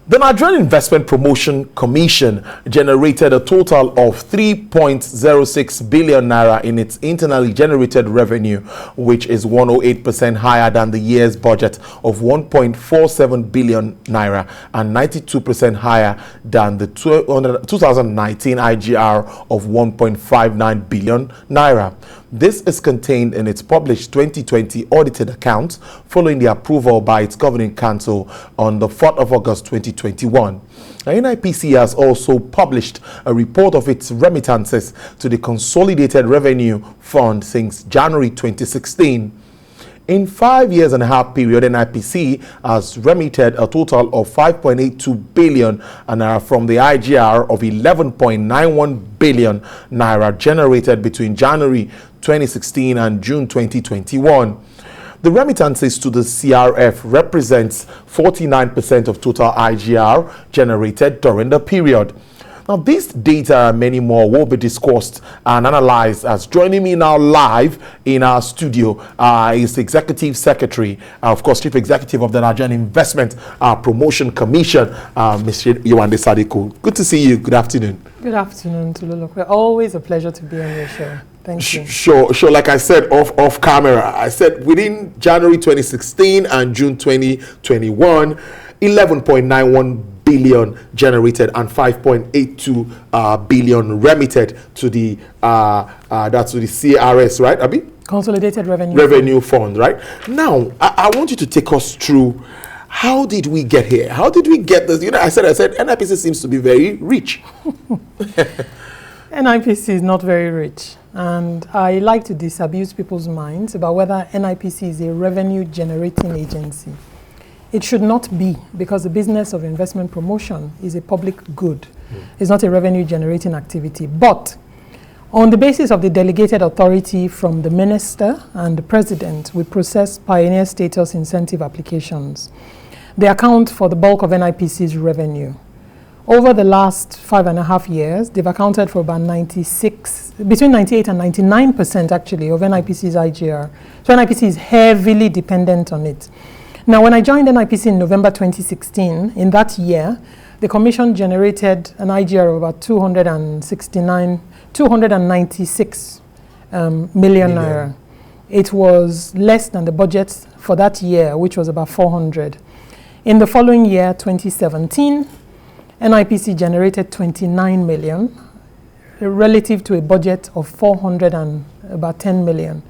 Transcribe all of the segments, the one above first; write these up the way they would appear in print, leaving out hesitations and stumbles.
The Nigerian Investment Promotion Commission generated a total of 3.06 billion naira in its internally generated revenue, which is 108% higher than the year's budget of 1.47 billion naira and 92% higher than the 2019 IGR of 1.59 billion naira. This is contained in its published 2020 audited accounts following the approval by its governing council on the 4th of August 2021. Now, NIPC has also published a report of its remittances to the Consolidated Revenue Fund since January 2016. In 5 years and a half period, NIPC has remitted a total of 5.82 billion naira from the IGR of 11.91 billion naira generated between January 2016 and June 2021. The remittances to the CRF represents 49% of total IGR generated during the period. Now, these data and many more will be discussed and analyzed. As joining me now live in our studio is the Executive Secretary, of course, Chief Executive of the Nigerian Investment Promotion Commission, Mr. Yewande Sadiku. Good to see you. Good afternoon. Good afternoon, Tululokwe. Always a pleasure to be on your show. Thank you. Sure. Like I said off camera, I said within January 2016 and June 2021, 11.91 billion generated and 5.82 billion remitted to the that's to the CRS, right, Abi? Consolidated Revenue Fund, right? Now, I want you to take us through, how did we get here? How did we get this? You know, I said NIPC seems to be very rich. NIPC is not very rich, and I like to disabuse people's minds about whether NIPC is a revenue generating agency. It should not be, because the business of investment promotion is a public good. It's not a revenue generating activity. But on the basis of the delegated authority from the minister and the president, we process pioneer status incentive applications. They account for the bulk of NIPC's revenue. Over the last 5.5 years, they've accounted for about between 98 and 99% actually of NIPC's IGR. So NIPC is heavily dependent on it. Now, when I joined NIPC in November 2016, in that year, the commission generated an IGR of about 296 million naira. It was less than the budget for that year, which was about 400. In the following year, 2017, NIPC generated 29 million relative to a budget of 410 million.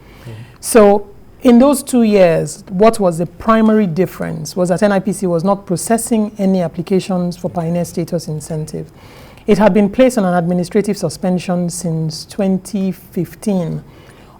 So in those 2 years, what was the primary difference was that NIPC was not processing any applications for pioneer status incentive. It had been placed on an administrative suspension since 2015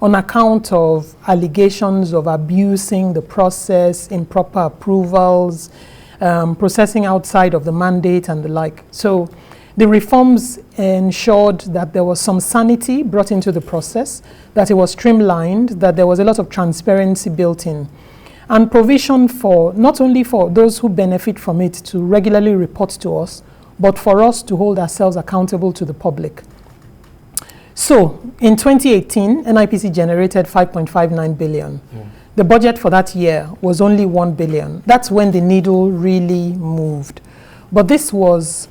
on account of allegations of abusing the process, improper approvals, processing outside of the mandate and the like. So the reforms ensured that there was some sanity brought into the process, that it was streamlined, that there was a lot of transparency built in, and provision for not only for those who benefit from it to regularly report to us, but for us to hold ourselves accountable to the public. So in 2018, NIPC generated 5.59 billion. The budget for that year was only 1 billion. That's when the needle really moved. But this was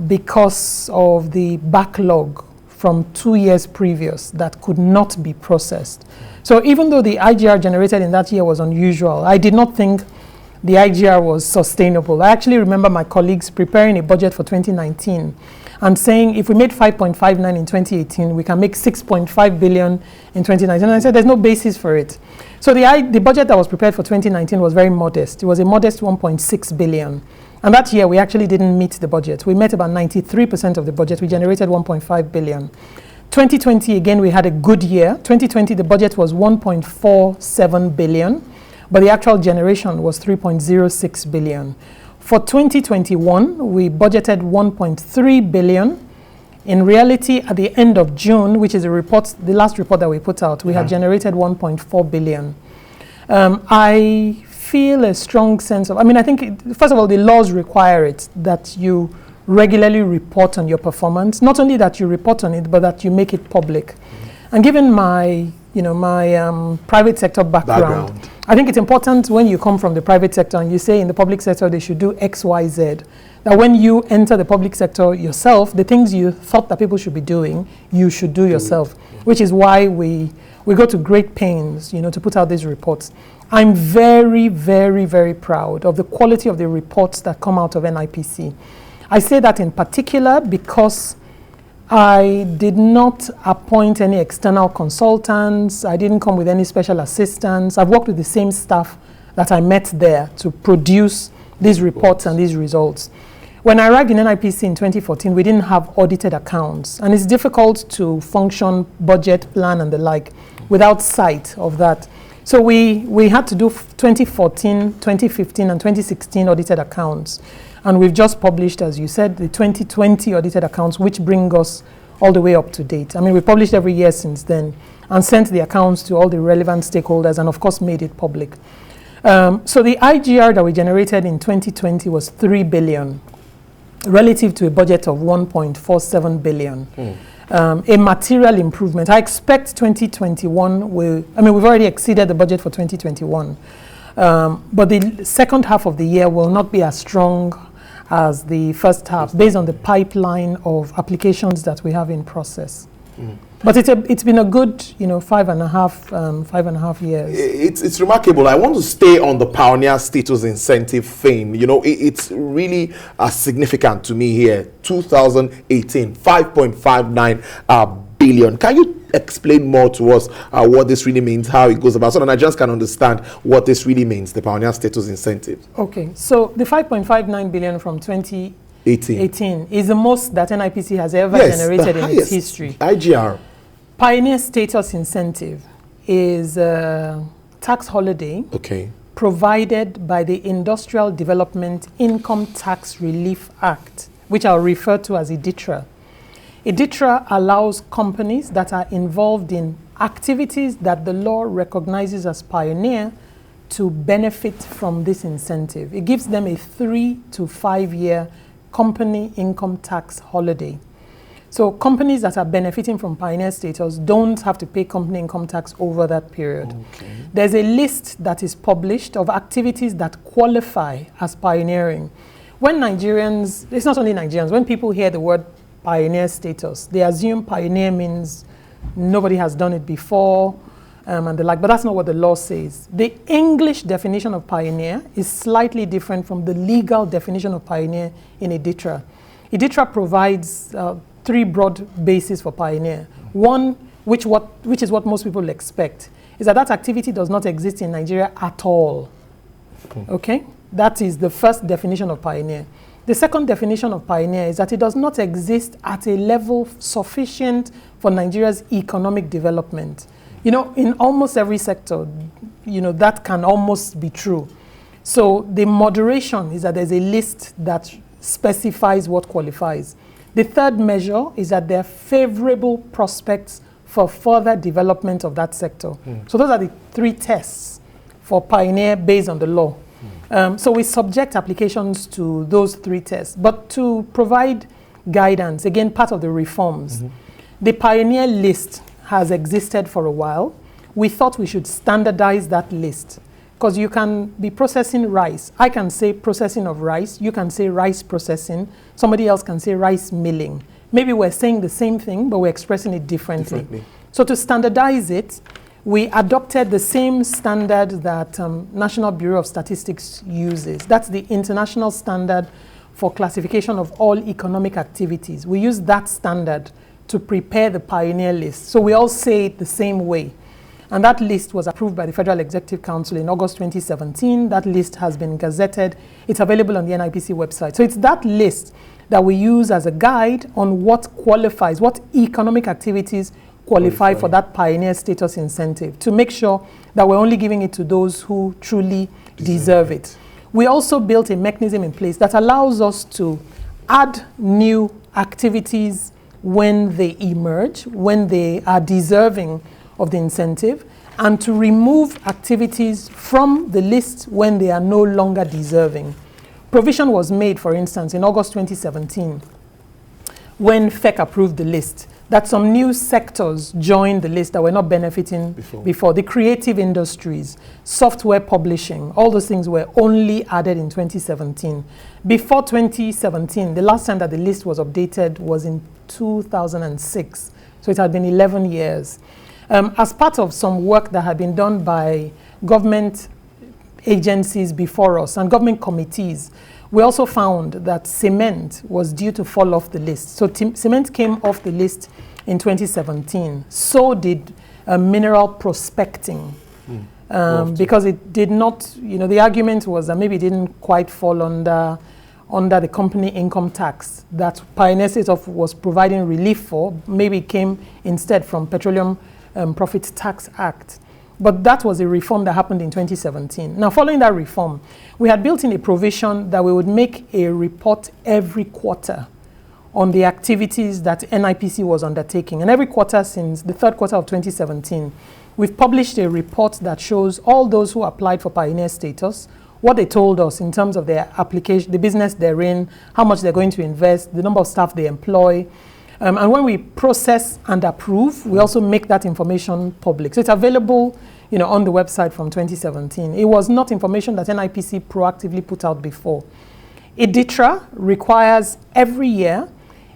because of the backlog from 2 years previous that could not be processed. So even though the IGR generated in that year was unusual, I did not think the IGR was sustainable. I actually remember my colleagues preparing a budget for 2019 and saying if we made 5.59 in 2018, we can make 6.5 billion in 2019. And I said there's no basis for it. So the budget that was prepared for 2019 was very modest. It was a modest 1.6 billion. And that year, we actually didn't meet the budget. We met about 93% of the budget. We generated 1.5 billion. 2020, again, we had a good year. 2020, the budget was 1.47 billion, but the actual generation was 3.06 billion. For 2021, we budgeted 1.3 billion. In reality, at the end of June, which is the last report that we put out, we had generated 1.4 billion. I feel a strong sense of, I think, first of all, the laws require it, that you regularly report on your performance. Not only that you report on it, but that you make it public. And given my private sector background, I think it's important when you come from the private sector and you say in the public sector they should do X, Y, Z, that when you enter the public sector yourself, the things you thought that people should be doing, you should do yourself, which is why we go to great pains, to put out these reports. I'm very, very, very proud of the quality of the reports that come out of NIPC. I say that in particular because I did not appoint any external consultants. I didn't come with any special assistants. I've worked with the same staff that I met there to produce these reports and these results. When I arrived in NIPC in 2014, we didn't have audited accounts. And it's difficult to function, budget, plan, and the like without sight of that. So we had to do 2014, 2015, and 2016 audited accounts. And we've just published, as you said, the 2020 audited accounts, which bring us all the way up to date. I mean, we've published every year since then and sent the accounts to all the relevant stakeholders and, of course, made it public. So the IGR that we generated in 2020 was 3 billion, relative to a budget of 1.47 billion. A material improvement. I expect 2021 we've already exceeded the budget for 2021. But the second half of the year will not be as strong as the first half, based on the pipeline of applications that we have in process. But it's been a good, 5.5 years. It's remarkable. I want to stay on the pioneer status incentive thing. It's really significant to me here. 2018, 5.59 billion. Can you explain more to us what this really means, how it goes about, so that Nigerians can understand what this really means, the pioneer status incentive? Okay, so the 5.59 billion from 2018 is the most that NIPC has ever generated in its history. IGR. Pioneer status incentive is a tax holiday provided by the Industrial Development Income Tax Relief Act, which I'll refer to as IDITRA. IDITRA allows companies that are involved in activities that the law recognizes as pioneer to benefit from this incentive. It gives them a 3 to 5 year company income tax holiday. So companies that are benefiting from pioneer status don't have to pay company income tax over that period. There's a list that is published of activities that qualify as pioneering. When Nigerians, it's not only Nigerians, when people hear the word pioneer status, they assume pioneer means nobody has done it before and the like, but that's not what the law says. The English definition of pioneer is slightly different from the legal definition of pioneer in IDITRA. IDITRA provides 3 broad bases for pioneer. One, which is what most people expect, is that activity does not exist in Nigeria at all. Okay? That is the first definition of pioneer. The second definition of pioneer is that it does not exist at a level sufficient for Nigeria's economic development. In almost every sector, that can almost be true. So the moderation is that there's a list that specifies what qualifies. The third measure is that there are favorable prospects for further development of that sector. So those are the 3 tests for pioneer based on the law. So we subject applications to those 3 tests. But to provide guidance, again, part of the reforms, the pioneer list has existed for a while. We thought we should standardize that list, because you can be processing rice. I can say processing of rice. You can say rice processing. Somebody else can say rice milling. Maybe we're saying the same thing, but we're expressing it differently. So to standardize it, we adopted the same standard that National Bureau of Statistics uses. That's the international standard for classification of all economic activities. We use that standard to prepare the pioneer list. So we all say it the same way. And that list was approved by the Federal Executive Council in August 2017. That list has been gazetted. It's available on the NIPC website. So it's that list that we use as a guide on what qualifies, what economic activities qualify for that pioneer status incentive, to make sure that we're only giving it to those who truly deserve it. We also built a mechanism in place that allows us to add new activities when they emerge, when they are deserving of the incentive, and to remove activities from the list when they are no longer deserving. Provision was made, for instance, in August 2017, when FEC approved the list, that some new sectors joined the list that were not benefiting before. The creative industries, software publishing, all those things were only added in 2017. Before 2017, the last time that the list was updated was in 2006. So it had been 11 years. As part of some work that had been done by government agencies before us and government committees, we also found that cement was due to fall off the list. So cement came off the list in 2017. So did mineral prospecting, because it did not, the argument was that maybe it didn't quite fall under the company income tax that Pioneer State was providing relief for. Maybe it came instead from Petroleum Profit Tax Act. But that was a reform that happened in 2017. Now, following that reform, we had built in a provision that we would make a report every quarter on the activities that NIPC was undertaking. And every quarter since the third quarter of 2017, we've published a report that shows all those who applied for Pioneer status, what they told us in terms of their application, the business they're in, how much they're going to invest, the number of staff they employ. And when we process and approve, we also make that information public. So it's available, on the website from 2017. It was not information that NIPC proactively put out before. IDITRA requires every year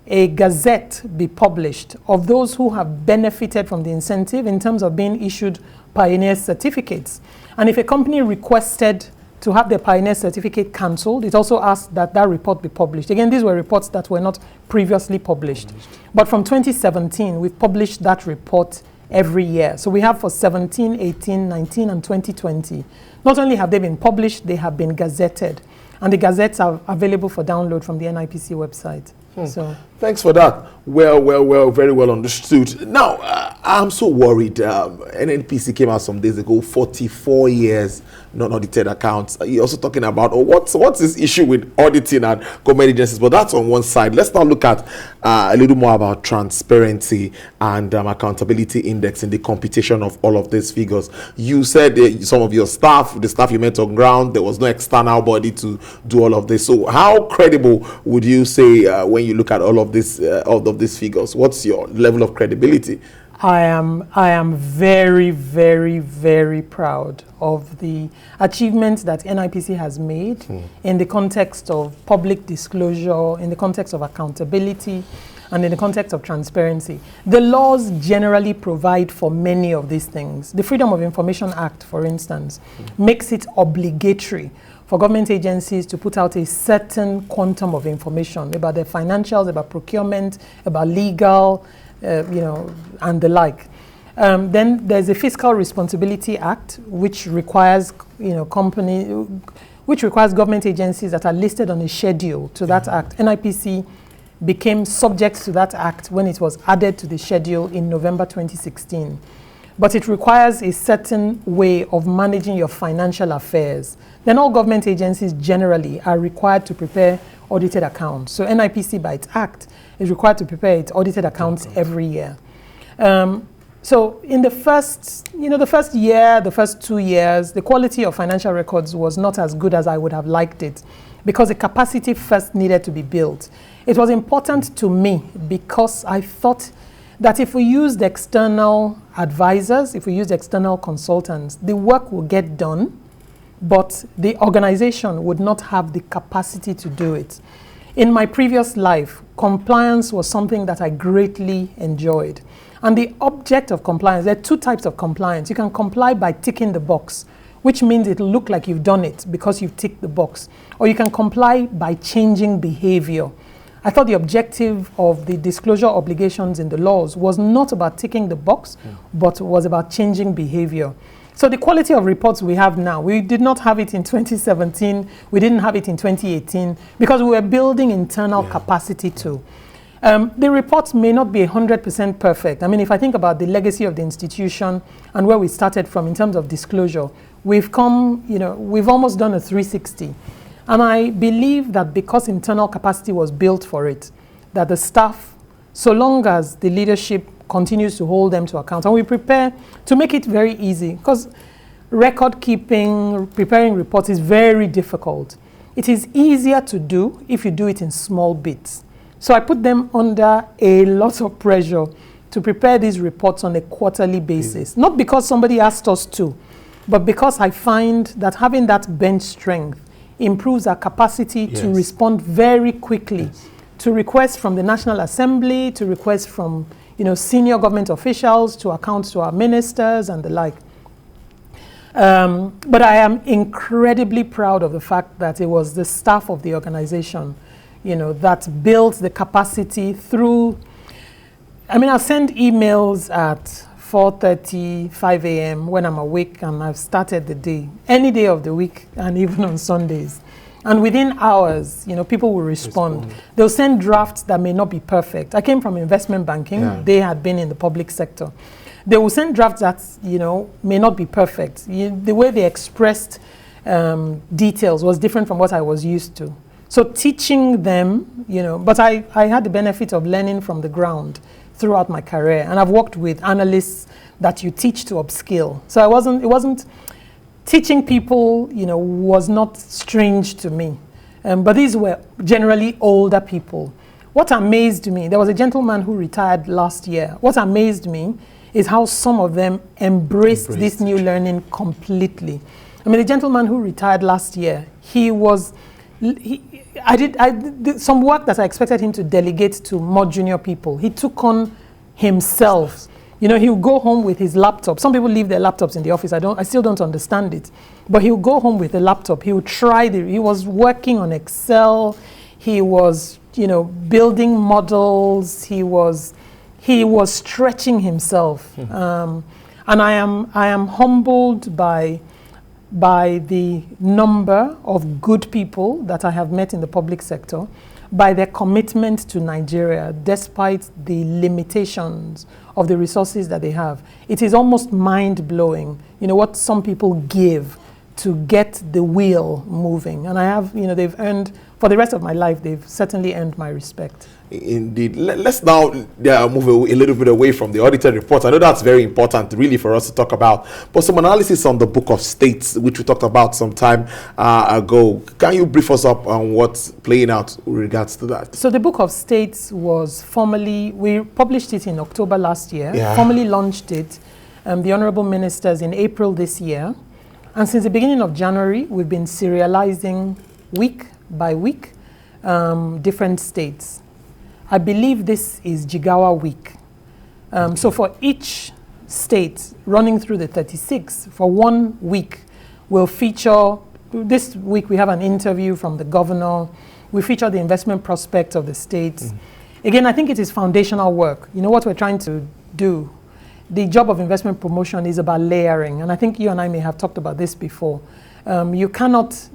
a gazette be published of those who have benefited from the incentive in terms of being issued Pioneer certificates. And if a company requested to have their Pioneer certificate cancelled, it also asked that that report be published. Again, these were reports that were not previously published. But from 2017, we've published that report every year. So we have for 17, 18, 19, and 2020. Not only have they been published, they have been gazetted. And the gazettes are available for download from the NIPC website. So thanks for that. Well, very well understood. Now, I'm so worried. NNPC came out some days ago, 44 years non-audited accounts. You're also talking about what's this issue with auditing and government agencies, but that's on one side. Let's now look at a little more about transparency and accountability index in the computation of all of these figures. You said some of your staff, the staff you met on ground, there was no external body to do all of this. So how credible would you say when you look at all of these figures? What's your level of credibility? I am very, very, very proud of the achievements that NIPC has made in the context of public disclosure, in the context of accountability, and in the context of transparency. The laws generally provide for many of these things. The Freedom of Information Act, for instance, makes it obligatory for government agencies to put out a certain quantum of information about their financials, about procurement, about legal, and the like. Then there's a Fiscal Responsibility Act, which requires, which requires government agencies that are listed on a schedule to that act. NIPC became subject to that act when it was added to the schedule in November 2016. But it requires a certain way of managing your financial affairs. Then all government agencies generally are required to prepare audited accounts. So NIPC, by its act, is required to prepare its audited accounts every year. So in the first year, the first 2 years, the quality of financial records was not as good as I would have liked it, because the capacity first needed to be built. It was important to me because I thought that if we used external advisors, if we used external consultants, the work will get done, but the organization would not have the capacity to do it. In my previous life, compliance was something that I greatly enjoyed. And the object of compliance, there are two types of compliance. You can comply by ticking the box, which means it'll look like you've done it because you've ticked the box. Or you can comply by changing behavior. I thought the objective of the disclosure obligations in the laws was not about ticking the box, but was about changing behavior. So the quality of reports we have now, we did not have it in 2017, we didn't have it in 2018, because we were building internal capacity too. The reports may not be 100% perfect. I mean, if I think about the legacy of the institution and where we started from in terms of disclosure, we've come, we've almost done a 360. And I believe that because internal capacity was built for it, that the staff, so long as the leadership continues to hold them to account, and we prepare to make it very easy, because record keeping, preparing reports is very difficult. It is easier to do if you do it in small bits. So I put them under a lot of pressure to prepare these reports on a quarterly basis. Not because somebody asked us to, but because I find that having that bench strength improves our capacity to respond very quickly to requests from the National Assembly, to requests from senior government officials, to accounts to our ministers and the like. But I am incredibly proud of the fact that it was the staff of the organization, that built the capacity through. I send emails at 4:30, 5 a.m. when I'm awake and I've started the day, any day of the week, and even on Sundays. And within hours, people will respond. They'll send drafts that may not be perfect. I came from investment banking. Yeah. They had been in the public sector. They will send drafts that, may not be perfect. The way they expressed details was different from what I was used to. So teaching them, but I had the benefit of learning from the ground throughout my career. And I've worked with analysts that you teach to upskill. So it wasn't teaching people, was not strange to me. But these were generally older people. What amazed me, there was a gentleman who retired last year. What amazed me is how some of them embraced this new learning completely. The gentleman who retired last year, I did some work that I expected him to delegate to more junior people. He took on himself. He'll go home with his laptop. Some people leave their laptops in the office. I still don't understand it. But he'll go home with a laptop. He was working on Excel. He was, building models. He was stretching himself. And I am humbled by the number of good people that I have met in the public sector, by their commitment to Nigeria, despite the limitations of the resources that they have. It is almost mind-blowing, what some people give to get the wheel moving. And I have, they've earned, for the rest of my life, they've certainly earned my respect. Indeed. Let's now move a little bit away from the audited report. I know that's very important really for us to talk about, but some analysis on the Book of States, which we talked about some time ago. Can you brief us up on what's playing out with regards to that? So the Book of States was we published it in October last year, formally launched it, the Honorable Ministers in April this year. And since the beginning of January, we've been serializing week by week different states. I believe this is Jigawa week. So for each state running through the 36, for 1 week, we'll feature, this week we have an interview from the governor. We feature the investment prospects of the states. Again, I think it is foundational work. What we're trying to do, the job of investment promotion is about layering. And I think you and I may have talked about this before. You cannot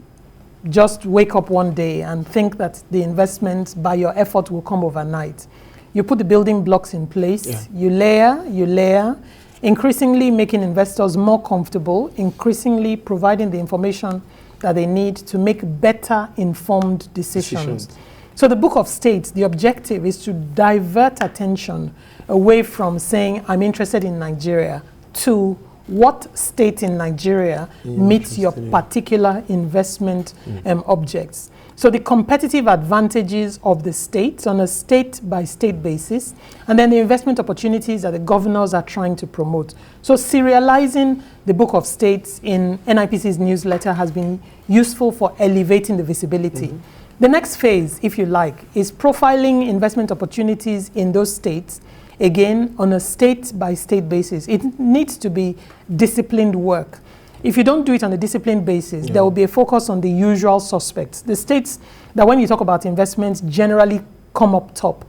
just wake up one day and think that the investment by your effort will come overnight. You put the building blocks in place, you layer, increasingly making investors more comfortable, increasingly providing the information that they need to make better informed decisions. So the Book of States, the objective is to divert attention away from saying, I'm interested in Nigeria, to what state in Nigeria meets your particular investment objects. So the competitive advantages of the states on a state-by-state basis, and then the investment opportunities that the governors are trying to promote. So serializing the Book of States in NIPC's newsletter has been useful for elevating the visibility. The next phase, if you like, is profiling investment opportunities in those states, again, on a state-by-state basis. It needs to be disciplined work. If you don't do it on a disciplined basis, there will be a focus on the usual suspects. The states that when you talk about investments generally come up top.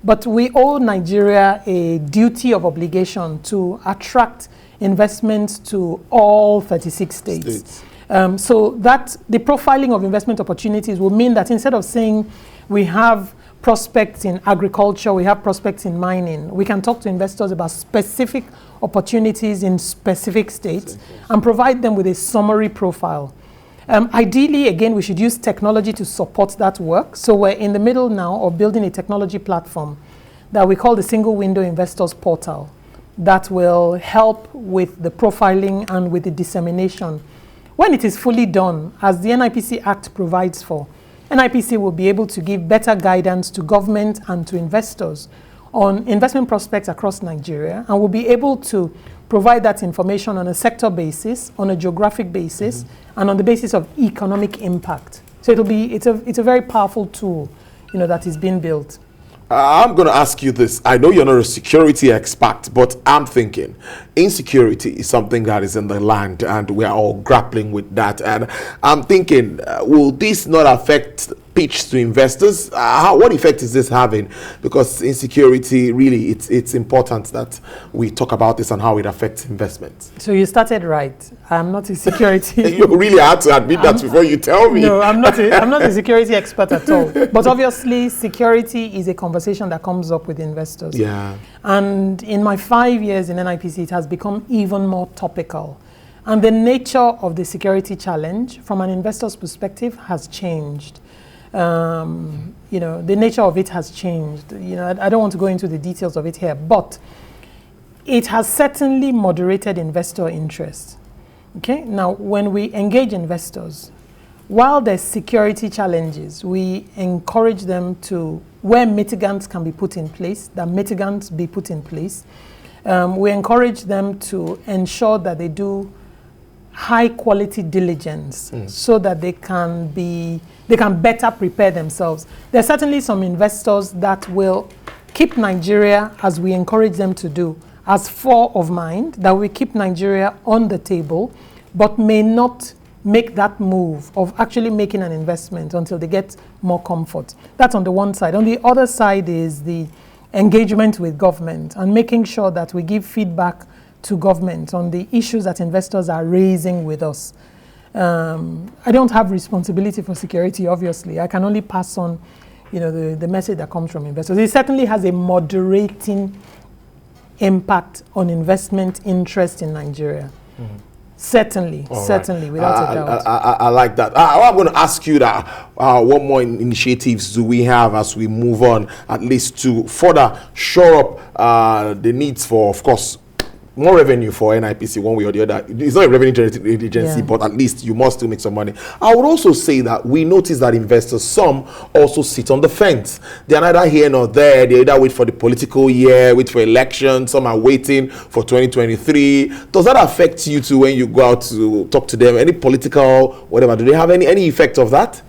But we owe Nigeria a duty of obligation to attract investments to all 36 states. So that the profiling of investment opportunities will mean that instead of saying we have prospects in agriculture, we have prospects in mining, we can talk to investors about specific opportunities in specific states and provide them with a summary profile. Ideally, again, we should use technology to support that work. So we're in the middle now of building a technology platform that we call the Single Window Investors Portal that will help with the profiling and with the dissemination. When it is fully done, as the NIPC Act provides for, NIPC will be able to give better guidance to government and to investors on investment prospects across Nigeria, and will be able to provide that information on a sector basis, on a geographic basis, and on the basis of economic impact. So it's a very powerful tool, that is being built. I'm going to ask you this. I know you're not a security expert, but I'm thinking insecurity is something that is in the land, and we're all grappling with that. And I'm thinking, will this not affect pitch to investors? What effect is this having? Because insecurity, really, it's important that we talk about this and how it affects investments. So you started right. I'm not a security. You really had to admit that before you tell me. No, I'm not a security expert at all. But obviously, security is a conversation that comes up with investors. Yeah. And in my 5 years in NIPC, it has become even more topical. And the nature of the security challenge, from an investor's perspective, has changed. The nature of it has changed. I don't want to go into the details of it here, but it has certainly moderated investor interest. Okay, now when we engage investors, while there's security challenges, we encourage them to, where mitigants can be put in place, that mitigants be put in place. We encourage them to ensure that they do high quality diligence so that they can better prepare themselves. There are certainly some investors that will keep Nigeria, as we encourage them to do, as fore of mind, that we keep Nigeria on the table, but may not make that move of actually making an investment until they get more comfort. That's on the one side. On the other side is the engagement with government and making sure that we give feedback to government on the issues that investors are raising with us. I don't have responsibility for security, obviously. I can only pass on, the message that comes from investors. It certainly has a moderating impact on investment interest in Nigeria. Certainly, without a doubt. I like that. I'm going to ask you that what more initiatives do we have as we move on, at least to further shore up the needs for, of course, more revenue for NIPC one way or the other. It's not a revenue generating agency, but at least you must still make some money. I would also say that we notice that investors, some also sit on the fence. They're neither here nor there. They either wait for the political year, wait for elections. Some are waiting for 2023. Does that affect you too when you go out to talk to them? Any political, whatever, do they have any effect of that?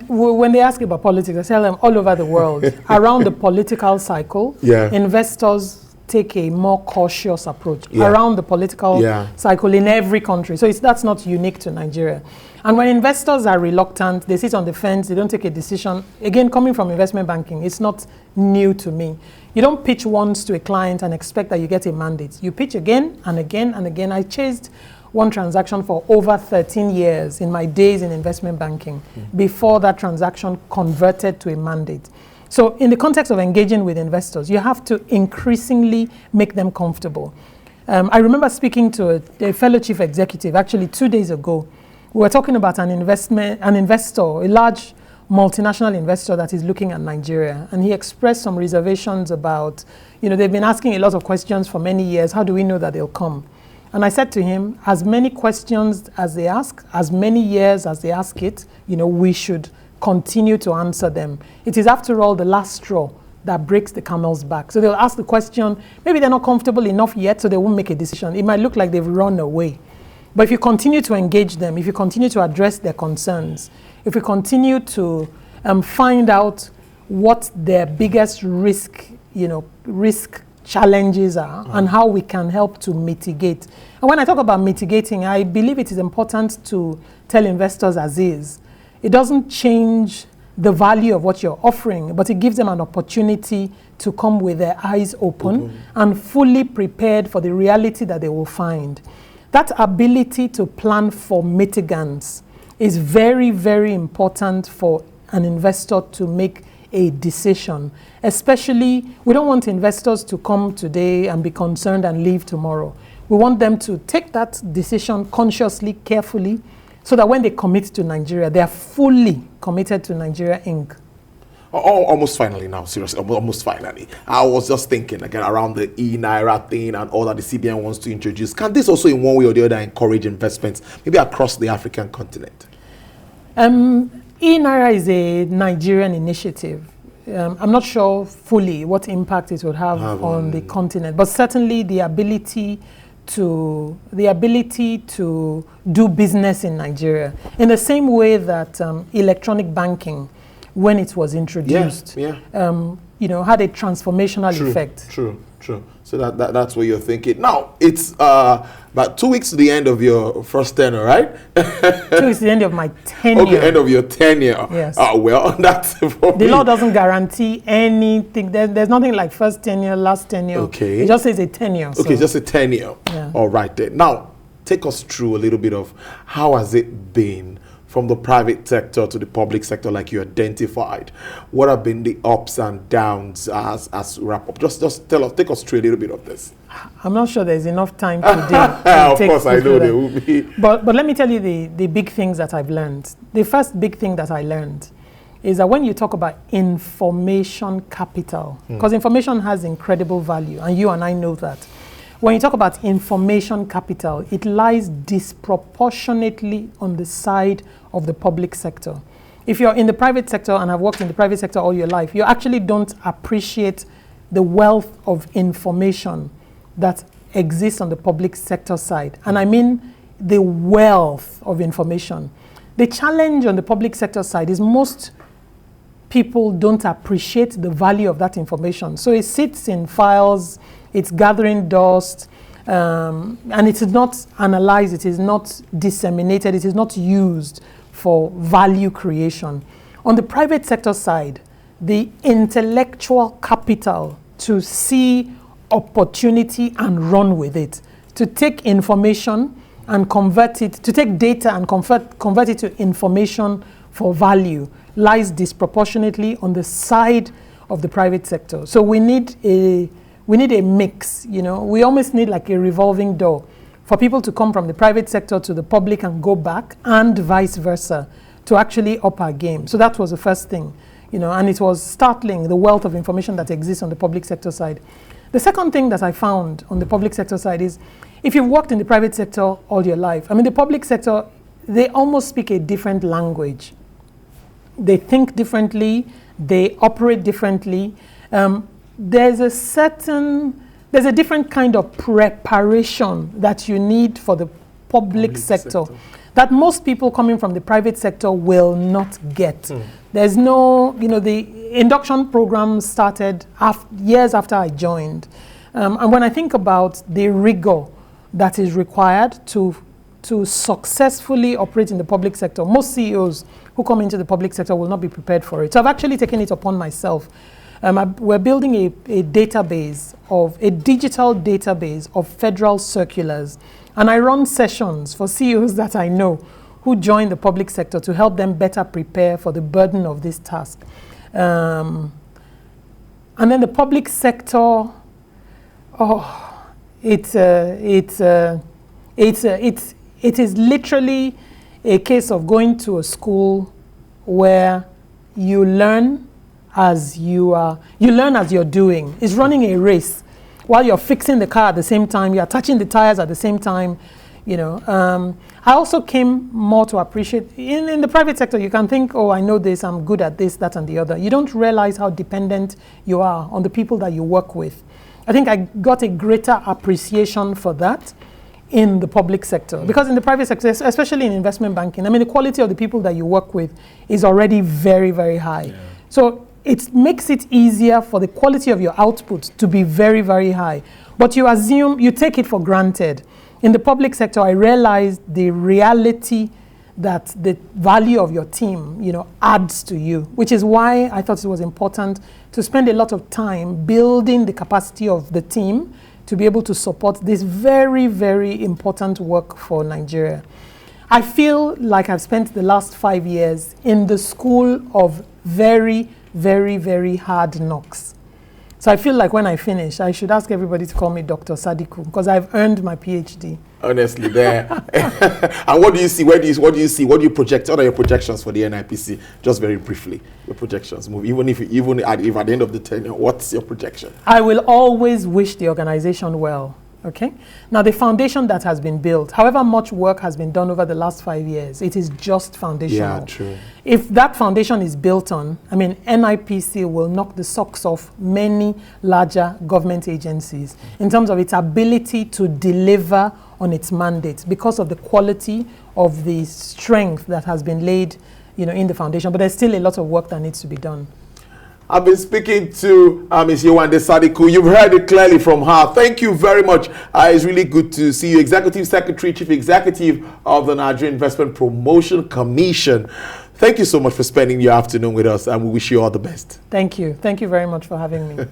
When they ask about politics, I tell them all over the world, around the political cycle, investors take a more cautious approach around the political cycle in every country. So that's not unique to Nigeria. And when investors are reluctant, they sit on the fence, they don't take a decision. Again, coming from investment banking, it's not new to me. You don't pitch once to a client and expect that you get a mandate. You pitch again and again and again. I chased one transaction for over 13 years in my days in investment banking before that transaction converted to a mandate. So in the context of engaging with investors, you have to increasingly make them comfortable. I remember speaking to a fellow chief executive, actually 2 days ago. We were talking about an investor, a large multinational investor that is looking at Nigeria. And he expressed some reservations about, they've been asking a lot of questions for many years. How do we know that they'll come? And I said to him, as many questions as they ask, as many years as they ask it, we should continue to answer them. It is, after all, the last straw that breaks the camel's back. So they'll ask the question, maybe they're not comfortable enough yet, so they won't make a decision. It might look like they've run away. But if you continue to engage them, if you continue to address their concerns, if we continue to find out what their biggest risk challenges are and how we can help to mitigate. And when I talk about mitigating, I believe it is important to tell investors as is. It doesn't change the value of what you're offering, but it gives them an opportunity to come with their eyes open and fully prepared for the reality that they will find. That ability to plan for mitigants is very, very important for an investor to make a decision. Especially, we don't want investors to come today and be concerned and leave tomorrow. We want them to take that decision consciously, carefully, so that when they commit to Nigeria, they are fully committed to Nigeria Inc. Almost finally now, seriously, almost finally. I was just thinking again around the naira thing and all that the CBN wants to introduce. Can this also in one way or the other encourage investments, maybe across the African continent? E-Naira is a Nigerian initiative. I'm not sure fully what impact it would have on the continent, but certainly the ability to do business in Nigeria, in the same way that electronic banking, when it was introduced, had a transformational effect. True. So that's what you're thinking. Now, it's about 2 weeks to the end of your first tenure, right? 2 weeks to the end of my tenure. Okay, end of your tenure. Yes. Well, that's the law doesn't guarantee anything. There's nothing like first tenure, last tenure. Okay. It just says a tenure. Okay, so. just a tenure. Yeah. All right then. Now, take us through a little bit of how has it been from the private sector to the public sector, like you identified. What have been the ups and downs as wrap up? Just take us through a little bit of this. I'm not sure there's enough time today. Of course, I know there will be. But let me tell you the big things that I've learned. The first big thing that I learned is that when you talk about information capital, because information has incredible value, and you and I know that. When you talk about information capital, it lies disproportionately on the side of the public sector. If you're in the private sector and have worked in the private sector all your life, you actually don't appreciate the wealth of information that exists on the public sector side. And I mean the wealth of information. The challenge on the public sector side is most people don't appreciate the value of that information. So it sits in files, it's gathering dust, and it is not analyzed, it is not disseminated, it is not used for value creation. On the private sector side, the intellectual capital to see opportunity and run with it, to take information and convert it, to take data and convert it to information for value, lies disproportionately on the side of the private sector. So we need a mix, We almost need like a revolving door for people to come from the private sector to the public and go back, and vice versa, to actually up our game. So that was the first thing, and it was startling, the wealth of information that exists on the public sector side. The second thing that I found on the public sector side is, if you've worked in the private sector all your life, the public sector, they almost speak a different language. They think differently, they operate differently. There's a different kind of preparation that you need for the public sector that most people coming from the private sector will not get. There's no, the induction program started years after I joined. And when I think about the rigor that is required to successfully operate in the public sector, most CEOs who come into the public sector will not be prepared for it. So I've actually taken it upon myself. We're building a digital database of federal circulars. And I run sessions for CEOs that I know who join the public sector to help them better prepare for the burden of this task. And then the public sector, it is literally a case of going to a school where you learn as you're doing. It's running a race while you're fixing the car at the same time, you're touching the tires at the same time. I also came more to appreciate, in the private sector, you can think, I know this, I'm good at this, that, and the other. You don't realize how dependent you are on the people that you work with. I think I got a greater appreciation for that in the public sector. Because in the private sector, especially in investment banking, the quality of the people that you work with is already very, very high. Yeah. So it makes it easier for the quality of your output to be very, very high. But you take it for granted. In the public sector, I realized the reality that the value of your team, adds to you, which is why I thought it was important to spend a lot of time building the capacity of the team to be able to support this very, very important work for Nigeria. I feel like I've spent the last 5 years in the school of very, very, very hard knocks. So I feel like when I finish, I should ask everybody to call me Dr. Sadiku, because I've earned my PhD. Honestly, there. And what do you see? What do you see? What do you project? What are your projections for the NIPC? Just very briefly, your projections. Even if at the end of the tenure, what's your projection? I will always wish the organization well. Okay. Now, the foundation that has been built, however much work has been done over the last 5 years, it is just foundational. Yeah, true. If that foundation is built on, I mean, NIPC will knock the socks off many larger government agencies in terms of its ability to deliver on its mandate because of the quality of the strength that has been laid, in the foundation. But there's still a lot of work that needs to be done. I've been speaking to Ms. Yewande Sadiku. You've heard it clearly from her. Thank you very much. It's really good to see you. Executive Secretary, Chief Executive of the Nigerian Investment Promotion Commission. Thank you so much for spending your afternoon with us, and we wish you all the best. Thank you. Thank you very much for having me.